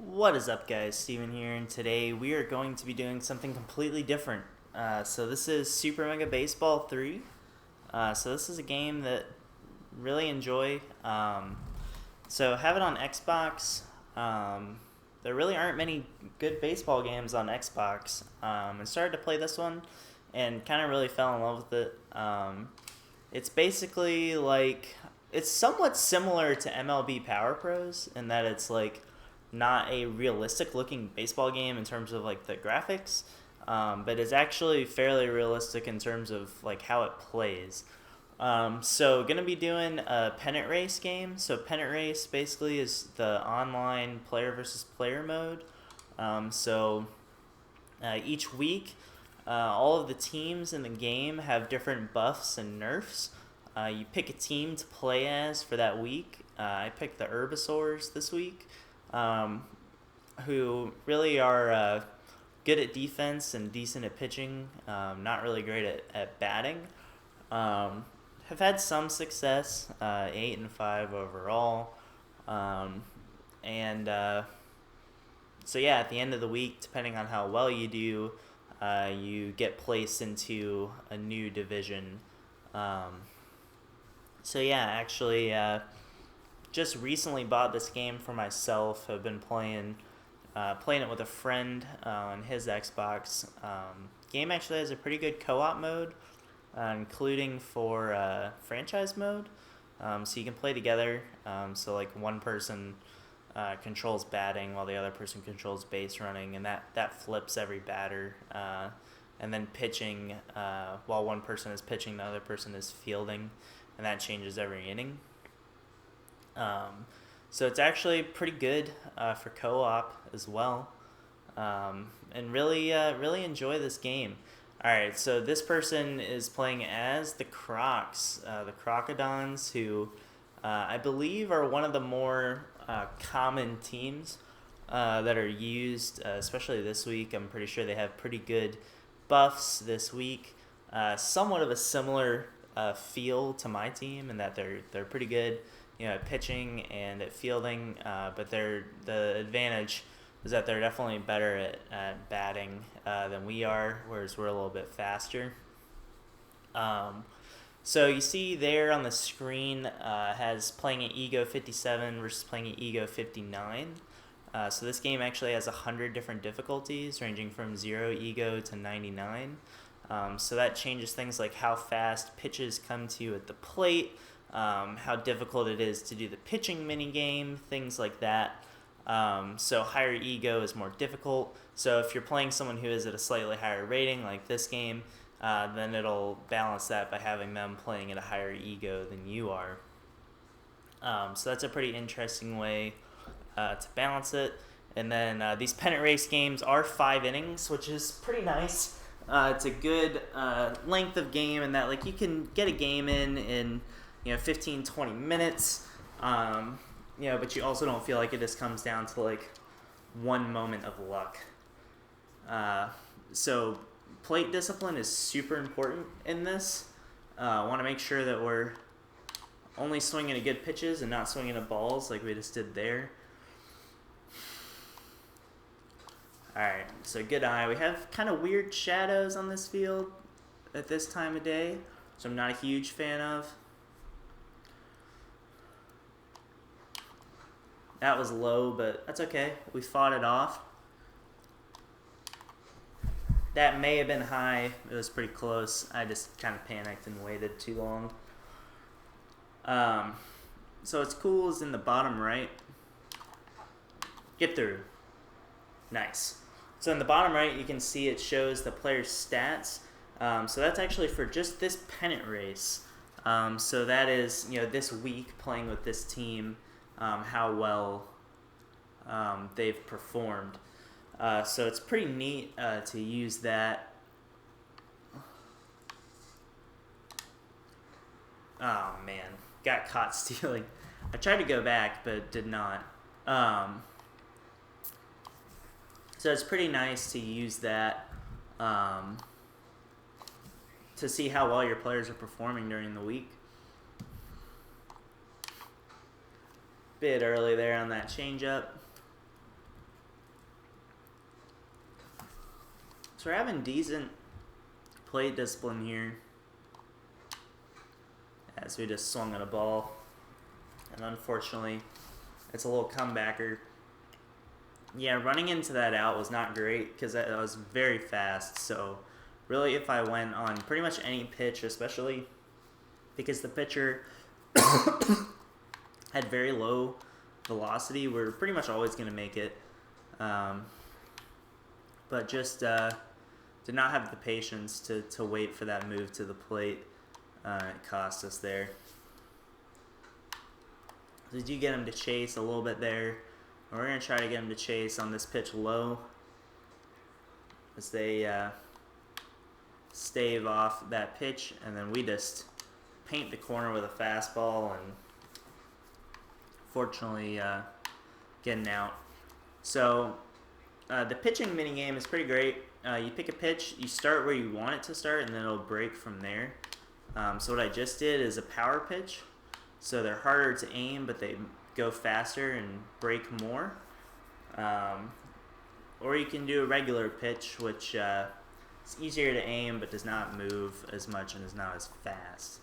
What is up, guys? Steven here, and today we are going to be doing something completely different. So this is Super Mega Baseball 3. So this is a game that really enjoy. So have it on Xbox. There really aren't many good baseball games on Xbox. I started to play this one and kind of really fell in love with it. It's basically like it's somewhat similar to MLB Power Pros in that it's like not a realistic looking baseball game in terms of like the graphics, but it's actually fairly realistic in terms of like how it plays. So gonna be doing a pennant race game. So pennant race basically is the online player versus player mode. Each week, all of the teams in the game have different buffs and nerfs. You pick a team to play as for that week. I picked the Herbisaurs this week, um, who really are good at defense and decent at pitching, not really great at batting. Have had some success, 8-5 overall. Um, and So yeah, at the end of the week, depending on how well you do, you get placed into a new division. Um, just recently bought this game for myself. I've been playing it with a friend on his Xbox. Game actually has a pretty good co-op mode, including for franchise mode. So you can play together. So like one person controls batting while the other person controls base running, and that flips every batter. And then pitching, while one person is pitching, the other person is fielding, and that changes every inning. So it's actually pretty good for co-op as well, and really enjoy this game. All right, so this person is playing as the Crocs, the Crocodons, who I believe are one of the more common teams that are used, especially this week. I'm pretty sure they have pretty good buffs this week. Somewhat of a similar feel to my team in that they're pretty good, at pitching and at fielding. But the advantage is that they're definitely better at batting than we are, whereas we're a little bit faster. So you see there on the screen has playing at Ego 57 versus playing at Ego 59. So this game actually has 100 different difficulties, ranging from 0 Ego to 99. So that changes things like how fast pitches come to you at the plate, how difficult it is to do the pitching mini game, things like that. So higher ego is more difficult. So if you're playing someone who is at a slightly higher rating, like this game, then it'll balance that by having them playing at a higher ego than you are. So that's a pretty interesting way to balance it. And then these pennant race games are 5 innings, which is pretty nice. It's a good length of game in that like you can get a game in 15-20 minutes. But you also don't feel like it just comes down to like one moment of luck. So plate discipline is super important in this. I want to make sure that we're only swinging at good pitches and not swinging at balls like we just did there. Alright, so good eye. We have kind of weird shadows on this field at this time of day, so I'm not a huge fan of. That was low, but that's okay. We fought it off. That may have been high. It was pretty close. I just kind of panicked and waited too long. So what's cool is in the bottom right. Get through. Nice. So in the bottom right, you can see it shows the player's stats. So that's actually for just this pennant race. So that is, this week playing with this team, how well they've performed. So it's pretty neat to use that. Oh man, got caught stealing. I tried to go back, but did not. So it's pretty nice to use that to see how well your players are performing during the week. Bit early there on that changeup. So we're having decent plate discipline here, as we just swung at a ball. And unfortunately, it's a little comebacker. Yeah, running into that out was not great because that was very fast. So really, if I went on pretty much any pitch, especially because the pitcher had very low velocity, we're pretty much always going to make it. But just did not have the patience to wait for that move to the plate. It cost us there. So did you get him to chase a little bit there? And we're going to try to get him to chase on this pitch low as they stave off that pitch, and then we just paint the corner with a fastball and fortunately getting out. So the pitching minigame is pretty great. You pick a pitch, you start where you want it to start, and then it'll break from there. So what I just did is a power pitch. So they're harder to aim, but they go faster and break more. Or you can do a regular pitch, which is easier to aim, but does not move as much and is not as fast.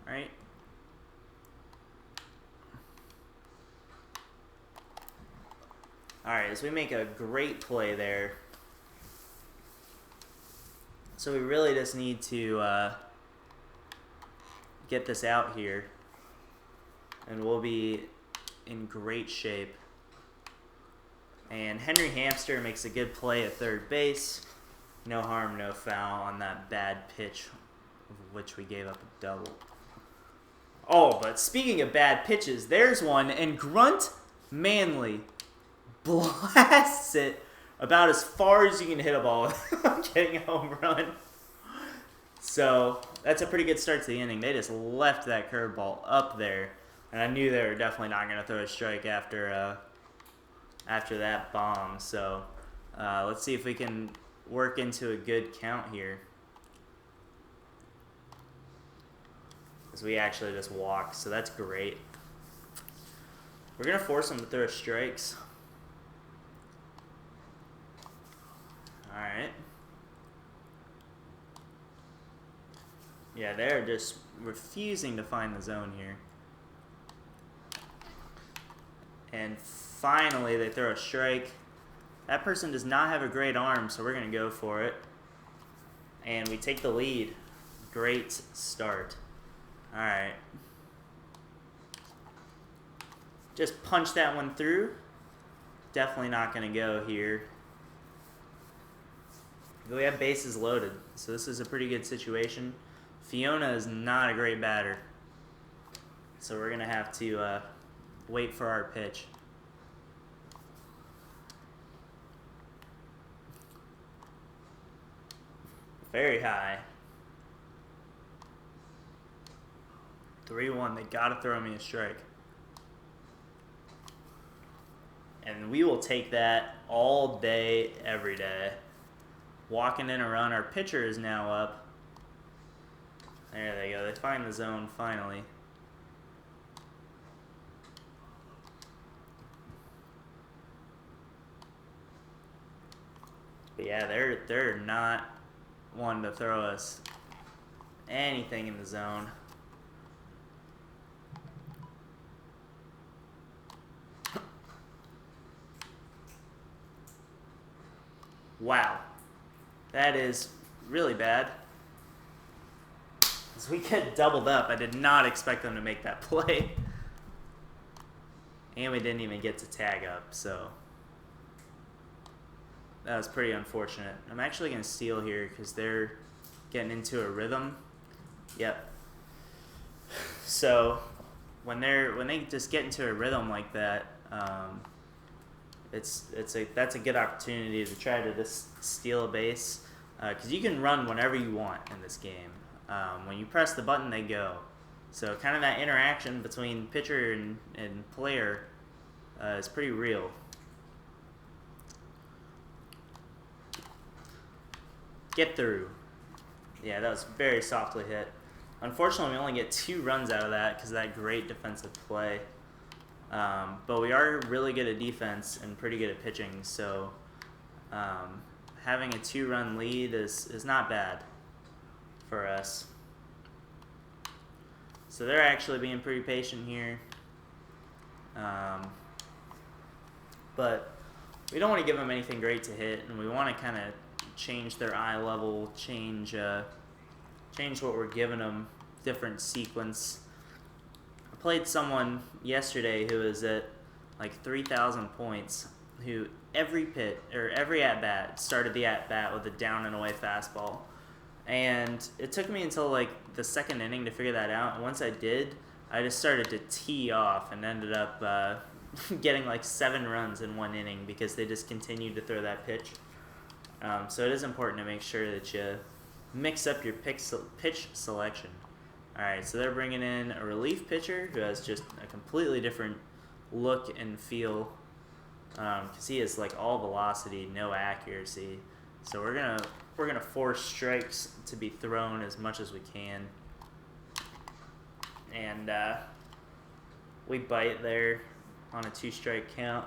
Alright. Alright, so we make a great play there. So we really just need to get this out here, and we'll be in great shape. And Henry Hamster makes a good play at third base. No harm, no foul on that bad pitch, of which we gave up a double. Oh, but speaking of bad pitches, there's one, and Grunt Manley blasts it about as far as you can hit a ball without getting a home run. So that's a pretty good start to the inning. They just left that curveball up there, and I knew they were definitely not going to throw a strike after that bomb. So let's see if we can work into a good count here, as we actually just walked. So that's great. We're going to force them to throw strikes. Alright. Yeah, they're just refusing to find the zone here. And finally, they throw a strike. That person does not have a great arm, so we're going to go for it. And we take the lead. Great start. Alright. Just punch that one through. Definitely not going to go here. We have bases loaded, so this is a pretty good situation. Fiona is not a great batter, so we're going to have to wait for our pitch. Very high. 3-1. They got to throw me a strike. And we will take that all day, every day. Walking in a run. Our pitcher is now up. There they go. They find the zone finally. But yeah, they're not wanting to throw us anything in the zone. Wow. That is really bad. As we get doubled up, I did not expect them to make that play. And we didn't even get to tag up, so that was pretty unfortunate. I'm actually going to steal here because they're getting into a rhythm. Yep. So when they just get into a rhythm like that, that's a good opportunity to try to just steal a base, because you can run whenever you want in this game. When you press the button, they go. So kind of that interaction between pitcher and player is pretty real. Get through. Yeah, that was very softly hit. Unfortunately, we only get 2 runs out of that because of that great defensive play. But we are really good at defense and pretty good at pitching, so having a 2-run lead is not bad for us. So they're actually being pretty patient here. But we don't want to give them anything great to hit, and we want to kind of change their eye level, change what we're giving them, different sequence. I played someone yesterday who was at like 3,000 points, who every at-bat started the at-bat with a down and away fastball. And it took me until like the second inning to figure that out, and once I did, I just started to tee off and ended up getting like 7 runs in 1 inning because they just continued to throw that pitch. So it is important to make sure that you mix up your pitch selection. Alright, so they're bringing in a relief pitcher who has just a completely different look and feel, because he has like all velocity, no accuracy. So we're gonna force strikes to be thrown as much as we can, and we bite there on a 2-strike count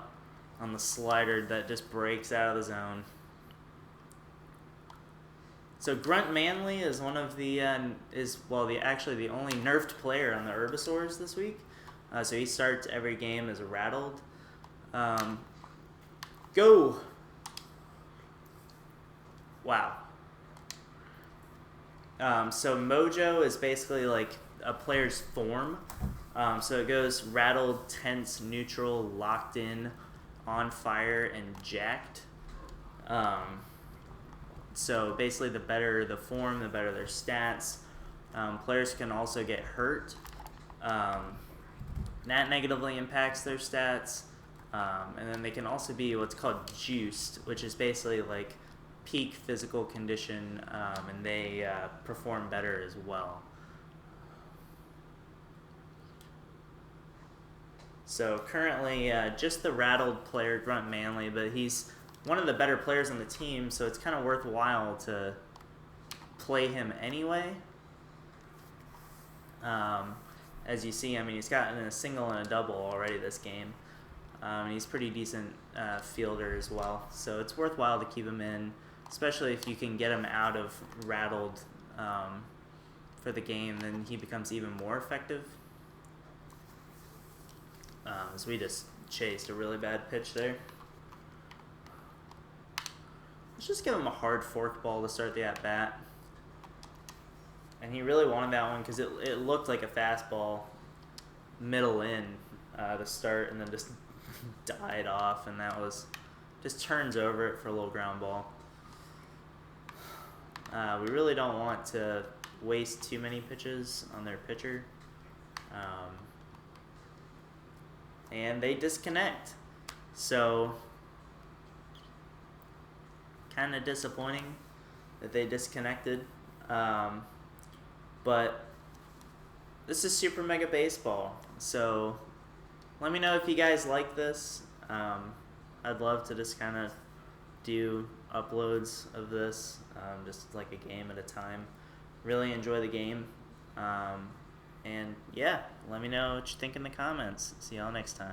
on the slider that just breaks out of the zone. So Grunt Manley is one of the actually the only nerfed player on the Herbisaurs this week. So he starts every game as rattled. Go! Wow. So Mojo is basically like a player's form. So it goes rattled, tense, neutral, locked in, on fire, and jacked. So basically the better the form, the better their stats. Players can also get hurt. That negatively impacts their stats. And then they can also be what's called juiced, which is basically like peak physical condition, and they perform better as well. So currently just the rattled player, Grunt Manley, but he's one of the better players on the team, so it's kind of worthwhile to play him anyway. As you see, I mean, he's gotten a single and a double already this game. He's pretty decent fielder as well, so it's worthwhile to keep him in, especially if you can get him out of rattled for the game, then he becomes even more effective. So we just chased a really bad pitch there. Let's just give him a hard forkball to start the at-bat. And he really wanted that one because it looked like a fastball middle in to start, and then just died off, and that was just turns over it for a little ground ball. We really don't want to waste too many pitches on their pitcher. And they disconnect. So kind of disappointing that they disconnected. But this is Super Mega Baseball, so let me know if you guys like this. I'd love to just kind of do uploads of this, just like a game at a time. Really enjoy the game. And yeah, let me know what you think in the comments. See y'all next time.